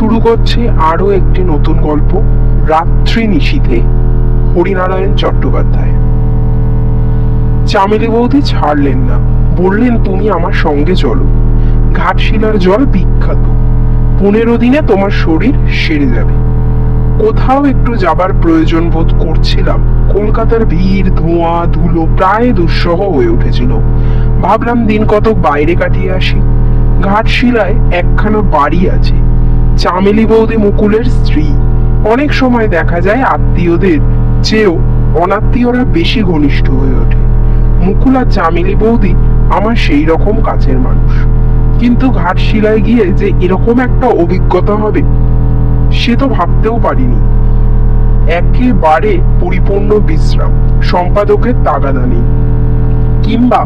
শুরু করছে আরো একটি নতুন গল্প, রাত্রি নিশীথে, হরিনারায়ণ চট্টোপাধ্যায়। চামেলি বৌদি ছাড়লেন না, বললেন তুমি আমার সঙ্গে চলো। ঘাটশিলার জল বিখ্যাত, 15 দিনে তোমার শরীর সেরে যাবে। কোথাও একটু যাবার প্রয়োজন বোধ করছিলাম। কলকাতার ভিড়, ধোঁয়া, ধুলো প্রায় দুঃসহ হয়ে উঠেছিল। ভাবলাম দিন কতক বাইরে কাটিয়ে আসি। ঘাটশিলায় একখানা বাড়ি আছে, চামেলি বৌদি মুকুলের স্ত্রী। অনেক সময় দেখা যায় আত্মীয়দের চেয়েও অনাত্মীয়রা বেশি ঘনিষ্ঠ হয়ে ওঠে। মুকুল আর চামেলি বৌদি আমার সেই রকম কাছের মানুষ, কিন্তু ঘাটশিলায় গিয়ে যে এরকম একটা অভিজ্ঞতা হবে সে তো ভাবতেও পারিনি। একেবারে পরিপূর্ণ বিশ্রাম, সম্পাদকের তাগাদা নেই কিংবা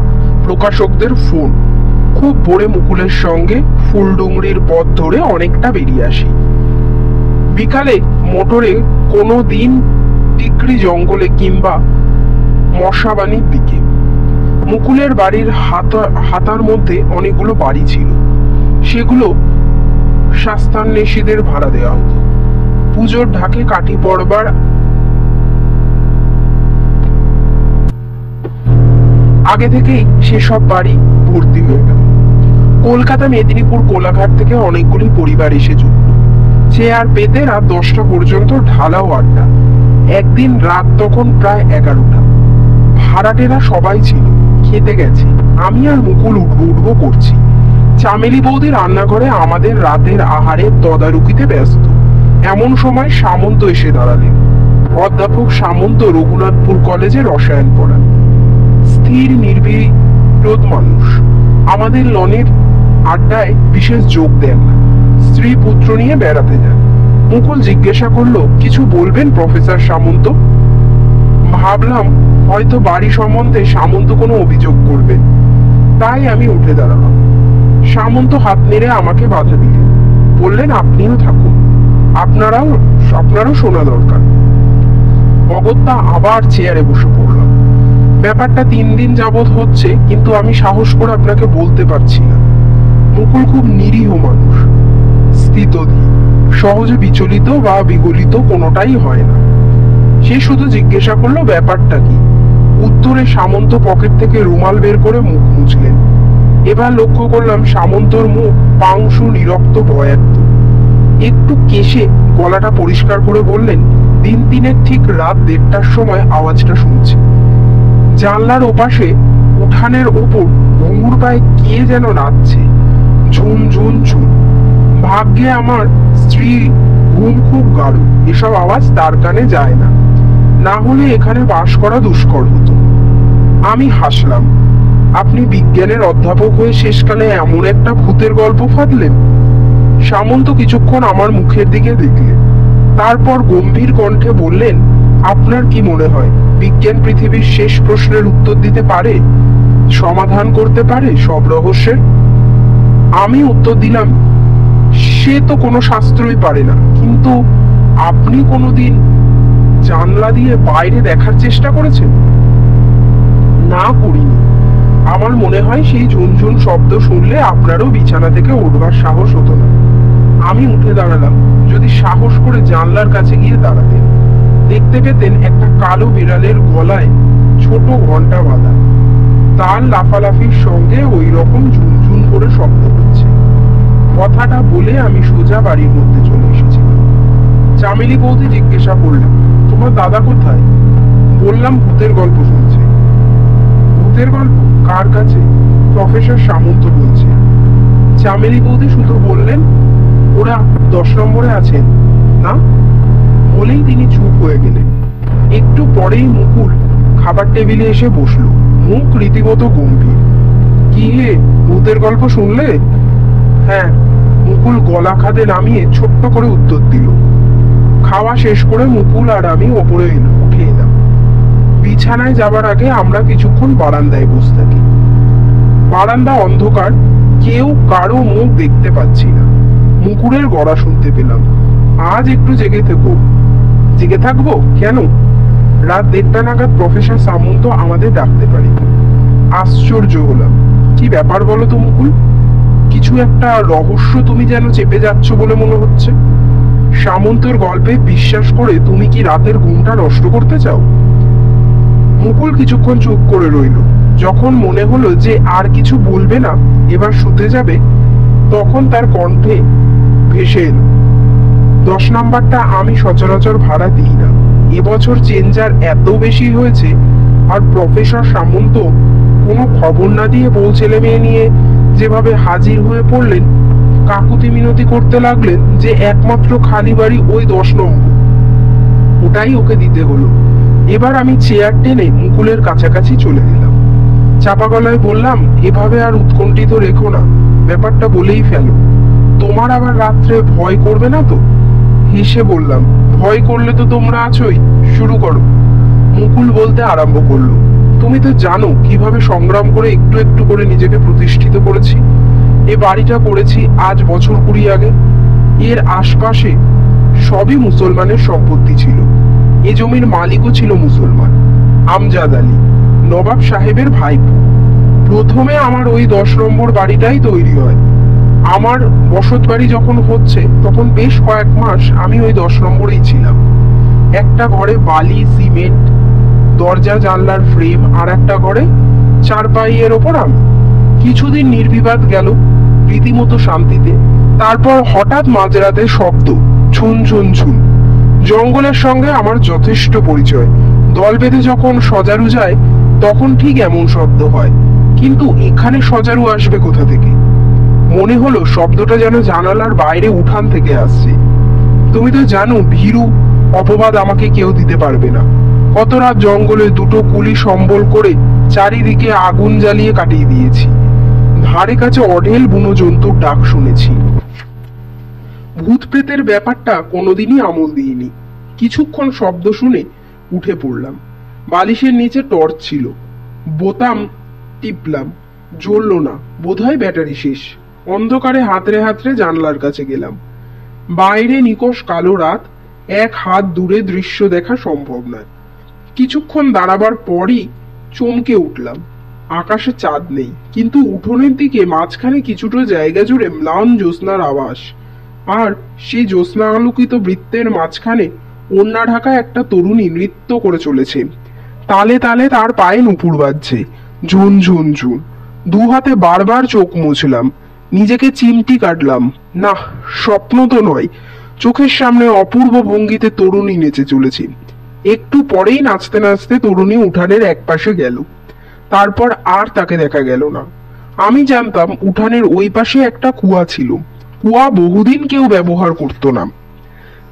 প্রকাশকদের ফোন। খুব ভোরে মুকুলের সঙ্গে ফুলডুংরির পথ ধরে অনেকটা বেরিয়ে আসি। বিকালে মোটরে কোনো দিন টিকরি জঙ্গলে কিংবা মশাবানির দিকে। মুকুলের বাড়ির হাতার মধ্যে অনেকগুলো বাড়ি ছিল, সেগুলো শাস্তান্বেষীদের ভাড়া দেওয়া হতো। পুজোর ঢাকে কাটি পড়বার আগে থেকেই সেসব বাড়ি ভর্তি হয়ে গেল। কলকাতা, মেদিনীপুর, কোলাঘাট থেকে অনেকগুলি পরিবার এসে জুটল। চেয়ার পেতে রাত 10টা পর্যন্ত ঢালাও আড্ডা। একদিন রাত তখন প্রায় 11টা। ভাড়াটেরা সবাই ছিল, খেতে গেছে। আমি আর মুকুল উঠবো করছি। চামেলি বৌদি রান্নাঘরে আমাদের রাতের আহারের তদারকিতে ব্যস্ত। এমন সময় সামন্ত এসে দাঁড়ালেন। অধ্যাপক সামন্ত রঘুনাথপুর কলেজে রসায়ন পড়ান। স্থির নির্বিরোধ মানুষ। আমাদের লনের আড্ডায় বিশেষ যোগ দেন না, স্ত্রী পুত্র নিয়ে বেড়াতে যান। মুকুল জিজ্ঞাসা করলো, কিছু বলবেন প্রফেসর সামন্ত? ভাবলাম হয়তো বাড়ি সম্বন্ধে সামন্ত কোনো অভিযোগ করবেন, তাই আমি উঠে দাঁড়ালাম। সামন্ত হাত নেড়ে আমাকে বাধা দিলেন, বললেন আপনিও থাকুন, আপনারও শোনা দরকার। অগত্যা আবার চেয়ারে বসে পড়লাম। ব্যাপারটা 3 দিন যাবৎ হচ্ছে, কিন্তু আমি সাহস করে আপনাকে বলতে পারছি না। মুকুল খুব নিরীহ মানুষ, স্থিতধী, সহজে বিচলিত বা বিগলিত কোনোটাই হয় না। সে শুধু জিজ্ঞাসা করলো ব্যাপারটা কি। উত্তরে সামন্ত পকেট থেকে রুমাল বের করে মুখ মুছলেন। এবার লক্ষ্য করলাম সামন্তর মুখ পাংশু, নিরক্ত, ভয়াক্ত। একটু কেশে গলাটা পরিষ্কার করে বললেন, দিন 3 ঠিক রাত 1:30টার সময় আওয়াজটা শুনছি। জানলার ওপাশে উঠানের ওপর ঘুঙুর পায়ে কে যেন নাচছে, ঝুন ঝুন ঝুন। ভাগ্যে আমার স্ত্রী ঘুম খুব গাঢ়, এসব আওয়াজ তার কানে যায় না, না হলে এখানে বাস করা দুষ্কর হতো। আমি হাসলাম। আপনি বিজ্ঞানের অধ্যাপক হয়ে শেষকালে এমন একটা ভূতের গল্প ফাঁদলেন। সামন্ত কিছুক্ষণ আমার মুখের দিকে দেখলেন, তারপর গম্ভীর কণ্ঠে বললেন, আপনার কি মনে হয় বিজ্ঞান পৃথিবীর শেষ প্রশ্নের উত্তর দিতে পারে, সমাধান করতে পারে সব রহস্যের? আমি উত্তর দিলাম, সে তো কোনো শাস্ত্রই পারে না, কিন্তু আপনি কোনোদিন জানলা দিয়ে বাইরে দেখার চেষ্টা করেছেন? না, করিনি। আমার মনে হয় সেই ঝুনঝুন শব্দ শুনলে আপনারও বিছানা থেকে উঠবার সাহস হতো না। আমি উঠে দাঁড়ালাম। যদি সাহস করে জানলার কাছে গিয়ে দাঁড়াতেন, দেখতে পেতেন একটা কালো বিড়ালের গলায় ছোট ঘন্টা বাঁধা, তার লাফালাফির সঙ্গে ওই রকম ঝুনঝুন করে শব্দ হচ্ছে। কথাটা বলে আমি সোজা বাড়ির মধ্যে চলে এসেছিলাম। চামেলি বৌদি জিজ্ঞাসা করলাম, তোমার দাদা কোথায়? বললাম ভূতের গল্প শুনছে। ভূতের গল্প? কার কাছে? প্রফেসর সামন্ত বলছে। চামেলি বৌদি শুধু বললেন, ওরা 10 নম্বরে আছেন না? বলেই তিনি চুপ হয়ে গেলেন। একটু পরেই মুকুল খাবার টেবিলে এসে বসলো, মুখ রীতিমতো গম্ভীর। কি হে, ভূতের গল্প শুনলে? হ্যাঁ, মুকুল গলা খাদে নামিয়ে ছোট্ট করে উত্তর দিল। খাওয়া শেষ করে মুকুল আর আমি ওপরে উঠে এলাম। বিছানায় যাবার আগে আমরা কিছুক্ষণ বারান্দায় বসে থাকি। বারান্দা অন্ধকার, কেউ কারো মুখ দেখতে পাচ্ছি না। মুকুলের গড়া শুনতে পেলাম, আজ একটু জেগে থেকো। জেগে থাকবো কেন? রাত 1:30 নাগাদ প্রফেসর সামন্ত আমাদের ডাকতে পারে। আশ্চর্য হলাম। কি ব্যাপার বলো তো মুকুল? কিছু একটা রহস্য তুমি যেন চেপে যাচ্ছ বলে মনে হচ্ছে। সামন্তর গল্পে বিশ্বাস করে তুমি কি রাতের ঘুমটা নষ্ট করতে চাও? মুকুল কিছুক্ষণ চুপ করে রইল। যখন মনে হলো যে আর কিছু বলবে না, এবার শুতে যাবে, তখন তার কণ্ঠে ভেসে এলো, 10 নাম্বারটা আমি সচরাচর ভাড়া দিই না। এবছর চেঞ্জার এত বেশি হয়েছে, আর প্রফেসর সামন্ত কোনো খবর না দিয়ে বউ ছেলে মেয়ে নিয়ে যেভাবে হাজির হয়ে পড়লেন, কাকুতি মিনতি করতে লাগলেন যে একমাত্র খালি বাড়ি ওই 10 নম্বর, ওটাই ওকে দিতে হলো। এবার আমি চেয়ার টেনে মুকুলের কাছাকাছি চলে গেলাম। চাপা গলায় বললাম, এভাবে আর উৎকণ্ঠিত রেখো না, ব্যাপারটা বলেই ফেলো। তোমার আবার রাত্রে ভয় করবে না তো? হেসে বললাম, ভয় করলে তো তোমরা আছোই, শুরু করো। মুকুল বলতে আরম্ভ করলো, তুমি তো জানো কিভাবে সংগ্রাম করে একটু একটু করে নিজেকে প্রতিষ্ঠিত করেছি। এ বাড়িটা করেছি আজ বছর 20 আগে। এর আশপাশে সবই মুসলমানের সম্পত্তি ছিল। এ জমির মালিকও ছিল মুসলমান, আমজাদ আলী, নবাব সাহেবের ভাইপো। প্রথমে আমার ওই 10 নম্বর বাড়িটাই তৈরি হয়। আমার বসত বাড়ি যখন হচ্ছে, তখন বেশ কয়েক মাস আমি ওই 10 নম্বরেই ছিলাম। একটা ঘরে বালি সিমেন্ট, দরজা জানলার ফ্রেম, আর একটা ঘরে চারপাইয়ের ওপর আমি। কিছুদিন নির্বিবাদ গেল, রীতিমতো শান্তিতে। তারপর হঠাৎ মাঝরাতে শব্দ, ছুন ছুন ছুন। জঙ্গলের সঙ্গে আমার যথেষ্ট পরিচয়। দল বেঁধে যখন সজারু যায়, তখন ঠিক এমন শব্দ হয়, কিন্তু এখানে সজারু আসবে কোথা থেকে? মনে হলো শব্দটা যেন জানালার বাইরে উঠান থেকে আসছে। তুমি তো জানো ভীরু অপবাদ আমাকে কেউ দিতে পারবে না। কত রাত জঙ্গলে দুটো কুলি সম্বল করে চারিদিকে আগুন জ্বালিয়ে কাটিয়ে দিয়েছি। ধারে কাছে অঢেল বুনো জন্তুর ডাক শুনেছি। ভূত প্রেতের ব্যাপারটা কোনোদিনই আমল দিইনি। কিছুক্ষণ শব্দ শুনে উঠে পড়লাম। বালিশের নিচে টর্চ ছিল, বোতাম টিপলাম, জ্বললো না, বোধহয় ব্যাটারি শেষ। অন্ধকারে হাতড়ে হাতড়ে জানলার কাছে গেলাম। বাইরে নিকষ কালো রাত, এক হাত দূরে দৃশ্য দেখা সম্ভব নয়। কিছুক্ষণ দাঁড়াবার পরই চমকে উঠলাম। আকাশে চাঁদ নেই, কিন্তু উঠোনের দিকে মাঝখানে কিছুটা জায়গা জুড়ে ম্লান জ্যোৎস্নার আভাস। আর সেই জ্যোৎস্না আলোকিত বৃত্তের মাঝখানে ওড়না ঢাকা একটা তরুণী নৃত্য করে চলেছে। তালে তালে তার পায়ে নুপুর বাজছে, ঝুন ঝুন ঝুন। দু হাতে বারবার চোখ মুছলাম, নিজেকে চিমটি কাটলাম। না, স্বপ্ন তো নয়। চোখের সামনে অপূর্ব ভঙ্গিতে তরুণী নেচে চলেছে। একটু পরেই নাচতে নাচতে তরুণী উঠানের একপাশে গেল। তারপর আর তাকে দেখা গেল না। আমি জানতাম উঠানের ওই পাশে একটা কুয়া ছিল। কুয়া বহুদিন কেউ ব্যবহার করত না।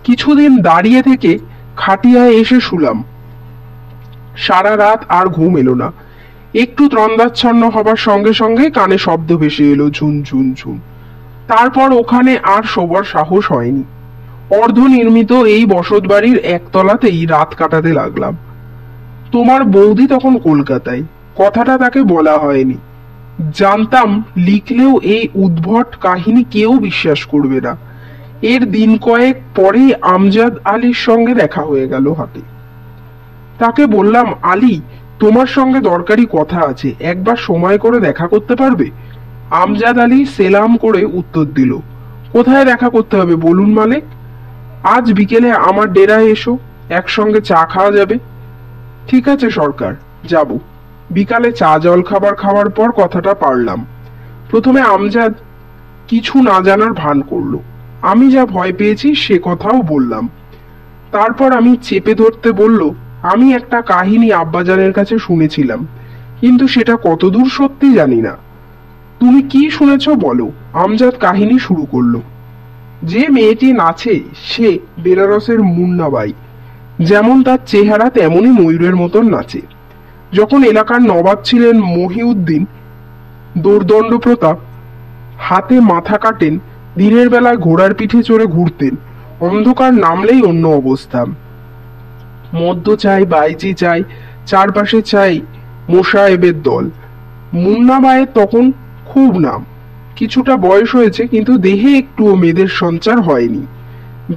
কিছুদিন দাঁড়িয়ে থেকে খাটিয়ায় এসে শুলাম। সারা রাত আর ঘুম এলো না। একটু ত্রন্দাচ্ছন্ন হবার সঙ্গে সঙ্গে কানে শব্দ ভেসে এলো, ঝুন ঝুন ঝুন। তারপর ওখানে আর শোবার সাহস হয়নি। অর্ধ নির্মিত এই বসত বাড়ির একতলাতেই রাত কাটাতে লাগলাম। তোমার বৌদি তখন কলকাতায়। কথাটা তাকে বলা হয়নি। জানতাম লিখলেও এই উদ্ভট কাহিনী কেউ বিশ্বাস করবে না। এর দিন কয়েক পরেই আমজাদ আলীর সঙ্গে দেখা হয়ে গেল হাটে। তাকে বললাম, আলী, তোমার সঙ্গে দরকারি কথা আছে, একবার সময় করে দেখা করতে পারবে? আমজাদ আলী সেলাম করে উত্তর দিল, কোথায় দেখা করতে হবে বলুন মালিক। আজ বিকেলে আমার ডেরায় এসো, একসঙ্গে চা খাওয়া যাবে। ঠিক আছে সরকার, যাব। বিকালে চা জল খাওয়ার পর কথাটা পারলাম। প্রথমে আমজাদ কিছু না জানার ভান করলো। আমি যা ভয় পেয়েছি সে কথাও বললাম। তারপর আমি চেপে ধরতে বলল, আমি একটা কাহিনী আব্বাজানের কাছে শুনেছিলাম, কিন্তু সেটা কতদূর সত্যি জানি না। তুমি কি শুনেছ বলো। আমজাদ কাহিনী শুরু করলো। যে মেয়েটি নাচে সে বেনারসের মুন্নাবাই। যেমন তার চেহারা তেমনই ময়ূরের মতন নাচে। যখন এলাকার নবাব ছিলেন মহিউদ্দিন দোর্দণ্ড প্রতাপ, হাতে মাথা কাটেন, দিনের বেলায় ঘোড়ার পিঠে চড়ে ঘুরতেন। অন্ধকার নামলেই অন্য অবস্থা। মদ্য চাই, বাইজি চাই, চারপাশে চাই মোশায়েবের দল। মুন্নাবাইয়ের তখন খুব নাম। কিছুটা বয়স হয়েছে, কিন্তু দেহে একটুও মেয়েদের সঞ্চার হয়নি।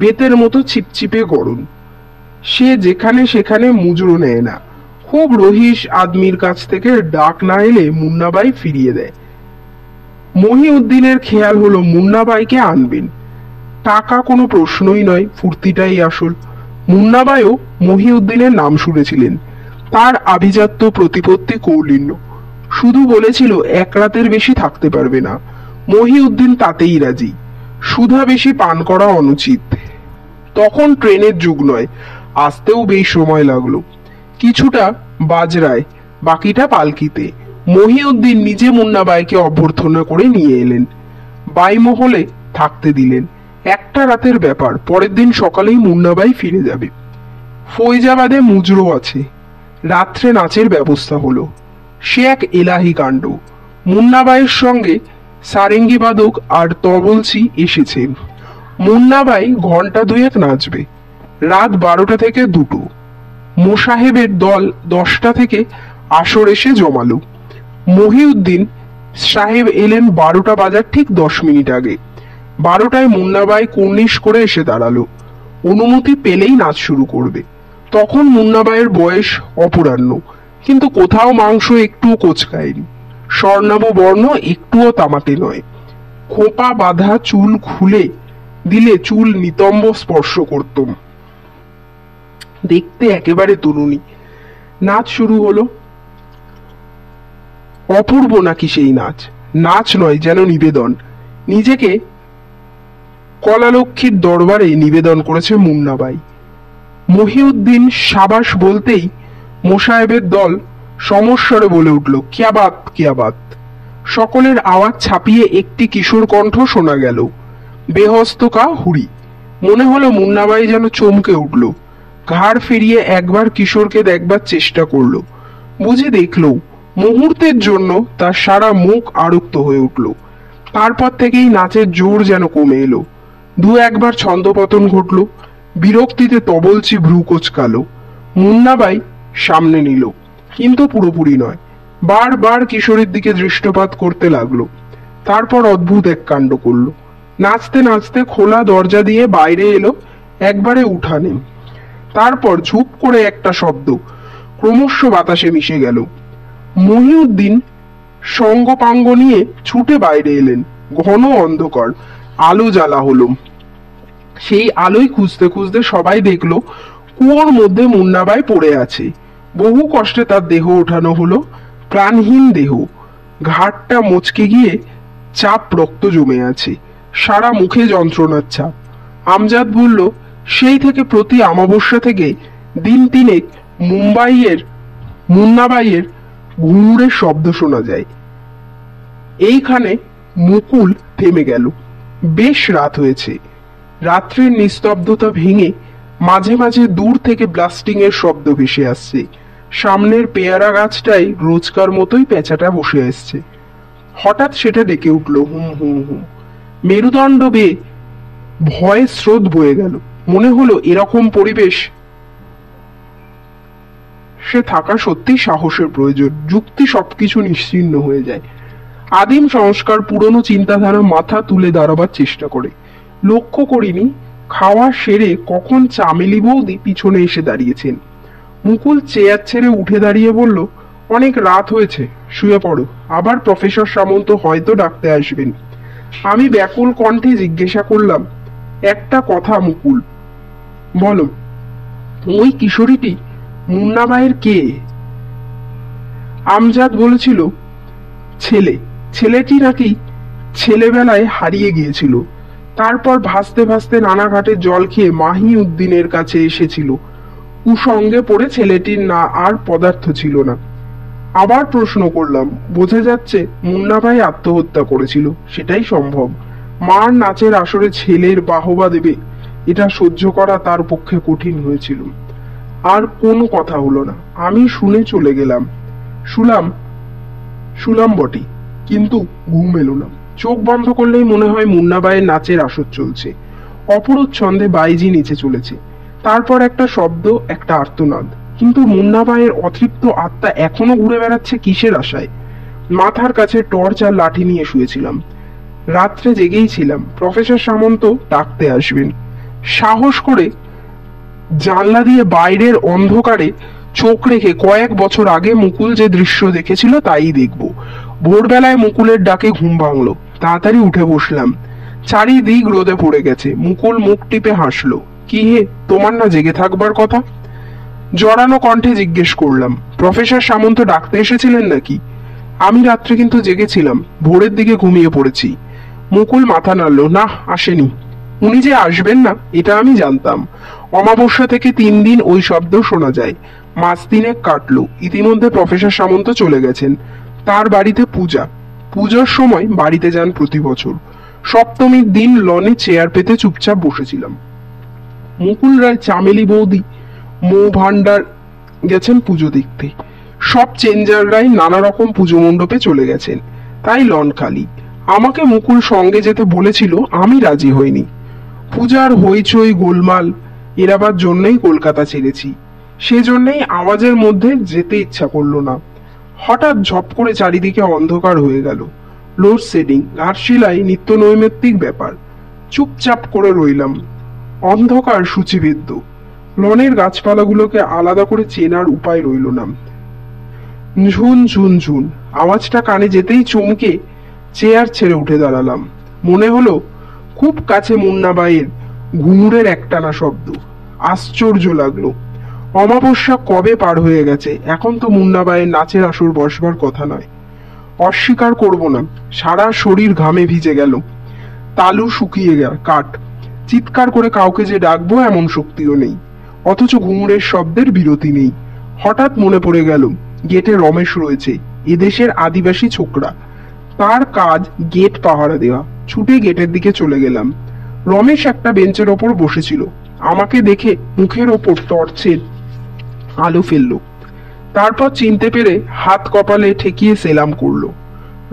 বেতের মতো ছিপছিপে গরম। সে যেখানে সেখানে মুজরো নেয় না। খুব রহিস আদমির কাছ থেকে ডাক না এলে মুন্নাবাই ফিরিয়ে দেয়। মহিউদ্দিনের খেয়াল হলো মুন্নাবাইকে আনবেন। টাকা কোনো প্রশ্নই নয়, ফুর্তিটাই আসল। মুন্নাবাইও মহিউদ্দিনের নাম শুনেছিলেন। তার আভিজাত্য, প্রতিপত্তি কৌলিন্য। শুধু বলেছিল এক রাতের বেশি থাকতে পারবে না। মহিউদ্দিন তাতেই রাজি। সুধা বেশি পান করা অনুচিত। তখন ট্রেনের যুগ নয়, আসতেও বেশ সময় লাগলো। কিছুটা বাজরায়, বাকিটা পালকিতে। মহিউদ্দিন নিজে মুন্নাবাইকে অভ্যর্থনা করে নিয়ে এলেন। বাইমহলে থাকতে দিলেন। একটা রাতের ব্যাপার, পরের দিন সকালেই মুন্নাবাই ফিরে যাবে। ফৈজাবাদে মুজরো আছে। রাত্রে নাচের ব্যবস্থা হলো। সে এক এলাহি কাণ্ড। মুন্নাবাইয়ের সঙ্গে সারেঙ্গি বাদক আর তবলচি এসেছে। মুন্নাবাই ঘন্টা দুয়েক নাচবে। রাত 12টা থেকে 2টো। মোসাহেবের দল 10টা থেকে আসর এসে জমালো। মহিউদ্দিন সাহেব এলেন 12টা বাজার ঠিক 10 মিনিট আগে। 12টায় মুন্নাবাই কর্নিশ করে এসে দাঁড়ালো। অনুমতি পেলেই নাচ শুরু করবে। তখন মুন্নাবাইয়ের বয়স অপরাহ্ন, কিন্তু কোথাও মাংস একটুও কোচকায়নি। স্বর্ণাভ বর্ণ একটুও তামাটে নয়। খোপা বাঁধা চুল খুলে দিলে চুল নিতম্ব স্পর্শ করত। দেখতে একেবারে তরুণী। নাচ শুরু হলো। অপূর্ব নাকি সেই নাচ? নাচ নয়, যেন নিবেদন। নিজেকে কলালক্ষ্মীর দরবারে নিবেদন করেছে মুন্নাবাই। মহিউদ্দিন সাবাস বলতেই মোসাহেবের দল সমস্বরে বলে উঠল, কিয়া বাত, কিয়া বাত। সকলের আওয়াজ ছাপিয়ে একটি কিশোর কণ্ঠ শোনা গেল, বেহস্তকা হুড়ি। মনে হলো মুন্নাবাই যেন চমকে উঠল। ঘাড় ফিরিয়ে একবার কিশোরকে দেখবার চেষ্টা করলো। বুঝে দেখলো মুহূর্তের জন্য তার সারা মুখ আরক্ত হয়ে উঠল। তারপর থেকেই নাচের জোর যেন কমে এলো। দু একবার ছন্দপতন ঘটল। বিরক্তিতে তবলচি ভ্রু কোচকালো। মুন্নাবাই সামনে নিল, কিন্তু পুরোপুরি নয়। বারবার কিশোরের দিকে দৃষ্টপাত করতে লাগলো। তারপর অদ্ভুত এক কাণ্ড করলো। নাচতে নাচতে খোলা দরজা দিয়ে বাইরে এলো, একবারে উঠানে। তারপর ঝুপ করে একটা শব্দ ক্রমশ বাতাসে মিশে গেল। মহিউদ্দিন সঙ্গপাঙ্গ নিয়ে ছুটে বাইরে এলেন। ঘন অন্ধকার, আলো জ্বালা হলো। সেই আলোয় খুঁজতে খুঁজতে সবাই দেখলো কুয়োর মধ্যে মুন্নাবাই পড়ে আছে। বহু কষ্টে তার দেহ ওঠানো হলো। প্রাণহীন দেহ, ঘাটটা মচকে গিয়ে চাপ রক্ত জমে আছে। সারা মুখে যন্ত্রণার ছাপ। আমজাদ বলল, সেই থেকে প্রতি অমাবস্যা থেকে দিন তিনেক মুন্নাবাইয়ের ঘুঙুরের শব্দ শোনা যায়। এইখানে মুকুল থেমে গেল। বেশ রাত হয়েছে। রাত্রের নিস্তব্ধতা ভেঙে মাঝে মাঝে দূর থেকে ব্লাস্টিং এর শব্দ ভেসে আসছে। সামনের পেয়ারা গাছটায় রোজকার মতোই পেঁচাটা বসে আসছে। হঠাৎ সেটা ডেকে উঠল, হুম হুম হুম। মেরুদণ্ড বেয়ে ভয়ের স্রোত বয়ে গেল। মনে হলো এরকম পরিবেশ সে থাকা সত্যি সাহসের প্রয়োজন। যুক্তি সবকিছু নিশ্চিহ্ন হয়ে যায়। আদিম সংস্কার পুরনো চিন্তাধারা মাথা তুলে দাঁড়াবার চেষ্টা করে। লক্ষ্য করিনি খাওয়া সেরে কখন চামেলি বৌদি পিছনে এসে দাঁড়িয়েছেন। মুকুল চেয়ার ছেড়ে উঠে দাঁড়িয়ে বলল, অনেক রাত হয়েছে, শুয়ে পড়ো। আবার প্রফেসর সামন্ত হয়তো ডাকতে আসবেন। আমি ব্যাকুল কণ্ঠে জিজ্ঞাসা করলাম, একটা কথা মুকুল, বলো, ওই কিশোরীটি মুন্নাবাইয়ের কে? আমজাদ বলেছিল ছেলে। ছেলেটি নাকি ছেলেবেলায় হারিয়ে গিয়েছিল। তারপর ভাসতে ভাসতে নানা ঘাটে জল খেয়ে মাহিউদ্দিনের কাছে এসেছিল। কুসঙ্গে পড়ে ছেলেটির না আর পদার্থ ছিল না। আবার প্রশ্ন করলাম, বোঝা যাচ্ছে মুন্নাভাই আত্মহত্যা করেছিল। সেটাই সম্ভব। মার নাচের আসরে ছেলের বাহবা দেবে, এটা সহ্য করা তার পক্ষে কঠিন হয়েছিল। আর কোনো কথা হলো না। আমি শুনে চলে গেলাম। শুলাম বটে, কিন্তু ঘুম এলো না। চোখ বন্ধ করলেই মনে হয় মুন্নাবাইয়ের নাচের আসর চলছে। অপরচ্ছন্দে বাইজি নিচে চলেছে। তারপর একটা শব্দ, একটা আর্তনাদ। কিন্তু মুন্নাবাইয়ের অতৃপ্ত আত্মা এখনো ঘুরে বেড়াচ্ছে কিসের আশায়? মাথার কাছে টর্চ আর লাঠি নিয়ে শুয়েছিলাম। রাত্রে জেগেই ছিলাম। প্রফেসর সামন্ত ডাকতে আসবেন। সাহস করে জানলা দিয়ে বাইরের অন্ধকারে চোখ রেখে কয়েক বছর আগে মুকুল যে দৃশ্য দেখেছিল তাই দেখব। ভোরবেলায় মুকুলের ডাকে ঘুম ভাঙলো। তাড়াতাড়ি উঠে বসলাম। চারিদিক রোদে পড়ে গেছে। মুকুল মুখ টিপে হাসলো। কি হে, তোমার না জেগে থাকবার কথা? জড়ানো কণ্ঠে জিজ্ঞেস করলাম, প্রফেসর সামন্ত ডাকতে এসেছিলেন নাকি? আমি রাত্রে কিন্তু জেগেছিলাম, ভোরের দিকে ঘুমিয়ে পড়েছি। মুকুল মাথা নাড়ল। না, আসেনি। উনি যে আসবেন না এটা আমি জানতাম। অমাবস্যা থেকে 3 দিন ওই শব্দ শোনা যায়। মাস তিনেক কাটলো। ইতিমধ্যে প্রফেসর সামন্ত চলে গেছেন। তার বাড়িতে পূজা। পুজোর সময় বাড়িতে যান প্রতি বছর। সপ্তমীর দিন লনে চেয়ার পেতে চুপচাপ বসেছিলাম। মুকুল রায়, চামেলি বৌদি, মৌ ভান্ডার গেছেন পুজো দেখতে। সব চেঞ্জাররাই নানা রকম পুজো মণ্ডপে চলে গেছেন। তাই লন খালি। আমাকে মুকুল সঙ্গে যেতে বলেছিল, আমি রাজি হইনি। পূজার হইচই গোলমাল এড়াবার জন্যই কলকাতা ছেড়েছি। সেজন্যই আওয়াজের মধ্যে যেতে ইচ্ছা করলো না। হঠাৎ ঝপ করে চারিদিকে অন্ধকার হয়ে গেল। লোডশেডিং, ঘাটশিলাই নিত্য নৈমিত্তিক ব্যাপার। চুপচাপ করে রইলাম। অন্ধকার সূচিবেদ্য। লনের গাছপালাগুলোকে আলাদা করে চেনার উপায় রইল না। ঝুন ঝুন ঝুন আওয়াজটা কানে যেতেই চমকে চেয়ার ছেড়ে উঠে দাঁড়ালাম। মনে হলো খুব কাছে মুন্নাবাইয়ের ঘুঙুরের একটানা শব্দ। আশ্চর্য লাগলো। অমাবস্যা কবে পার হয়ে গেছে, এখন তো মুন্নাবাইয়ের নাচের আসর বসবার কথা নয়। অস্বীকার করব না, সারা শরীর ঘামে ভিজে গেল। তালু শুকিয়ে গেল কাঠ। চিৎকার করে কাউকে যে ডাকবো এমন শক্তিও নেই। অথচ ঘুঙুরের শব্দের বিরতি নেই। হঠাৎ মনে পড়ে গেল গেটে রমেশ রয়েছে, এদেশের আদিবাসী ছোকরা। তার কাজ গেট পাহারা দেওয়া। ছুটে গেটের দিকে চলে গেলাম। রমেশ একটা বেঞ্চের ওপর বসেছিল। আমাকে দেখে মুখের ওপর টর্চের আলো ফেললো। তারপর চিনতে পেরে হাত কপালে ঠেকিয়ে সেলাম করলো।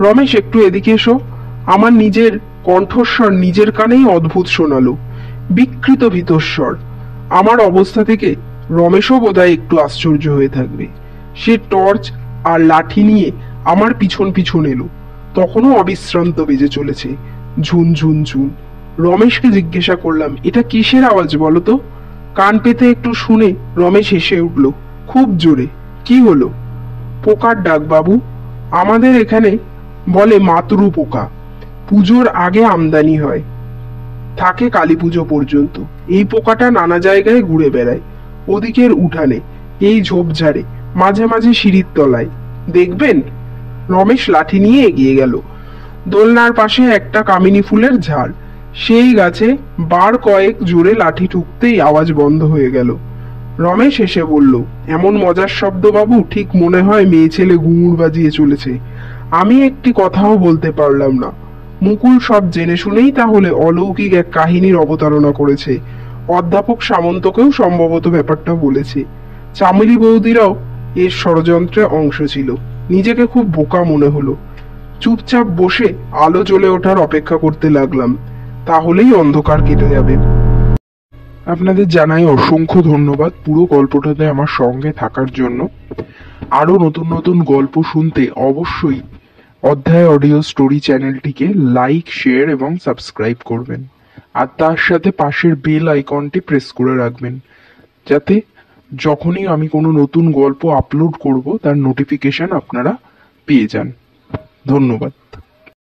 রমেশ, একটু এদিকে এসো। আমার নিজের কণ্ঠস্বর নিজের কানেই অদ্ভুত শোনালো। বিকৃত ভীতস্বর। আমার অবস্থা থেকে রমেশও বোধহয় একটু আশ্চর্য হয়ে থাকবে। সে টর্চ আর লাঠি নিয়ে আমার পিছন পিছন এলো। তখনও অবিশ্রান্ত বেজে চলেছে ঝুন ঝুন ঝুন। রমেশকে জিজ্ঞাসা করলাম, এটা কিসের আওয়াজ বলো তো? কান পেতে একটু শুনে রমেশ হেসে উঠল খুব জোরে। কি হলো? পোকার ডাক বাবু। আমাদের এখানে বলে মাতরু পোকা। পুজোর আগে আমদানি হয়, থাকে কালী পুজো পর্যন্ত। এই পোকাটা নানা জায়গায় ঘুরে বেড়ায়। ওদিকের উঠানে, এই ঝোপঝাড়ে, মাঝে মাঝে সিঁড়ির তলায়। দেখবেন। রমেশ লাঠি নিয়ে এগিয়ে গেল। দোলনার পাশে একটা কামিনী ফুলের ঝাড়। সেই গাছে বার কয়েক জোরে লাঠি ঠুকতেই আওয়াজ বন্ধ হয়ে গেল। রমেশ এসে বলল, এমন মজার শব্দ বাবু, ঠিক মনে হয় মেয়ে ছেলে ঘুঙুর বাজিয়ে চলেছে। আমি একটি কথাও বলতে পারলাম না। মুকুল সব জেনে শুনেই তাহলে অলৌকিক এক কাহিনীর অবতারণা করেছে। অধ্যাপক সামন্তকেও সম্ভবত ব্যাপারটা বলেছে। চামেলি বৌদিরাও এর ষড়যন্ত্রে অংশ ছিল। নিজেকে খুব বোকা মনে হলো। চুপচাপ বসে আলো জ্বলে ওঠার অপেক্ষা করতে লাগলাম। তাহলেই অন্ধকার কেটে যাবে। আপনাদের জানাই অসংখ্য ধন্যবাদ পুরো গল্পটাতে আমার সঙ্গে থাকার জন্য। আরো নতুন নতুন গল্প শুনতে অবশ্যই অধ্যায় অডিও স্টোরি চ্যানেলটিকে লাইক, শেয়ার এবং সাবস্ক্রাইব করবেন। আর তার সাথে পাশের বেল আইকনটি প্রেস করে রাখবেন, যাতে যখনই আমি কোনো নতুন গল্প আপলোড করব তার নোটিফিকেশন আপনারা পেয়ে যান। ধন্যবাদ।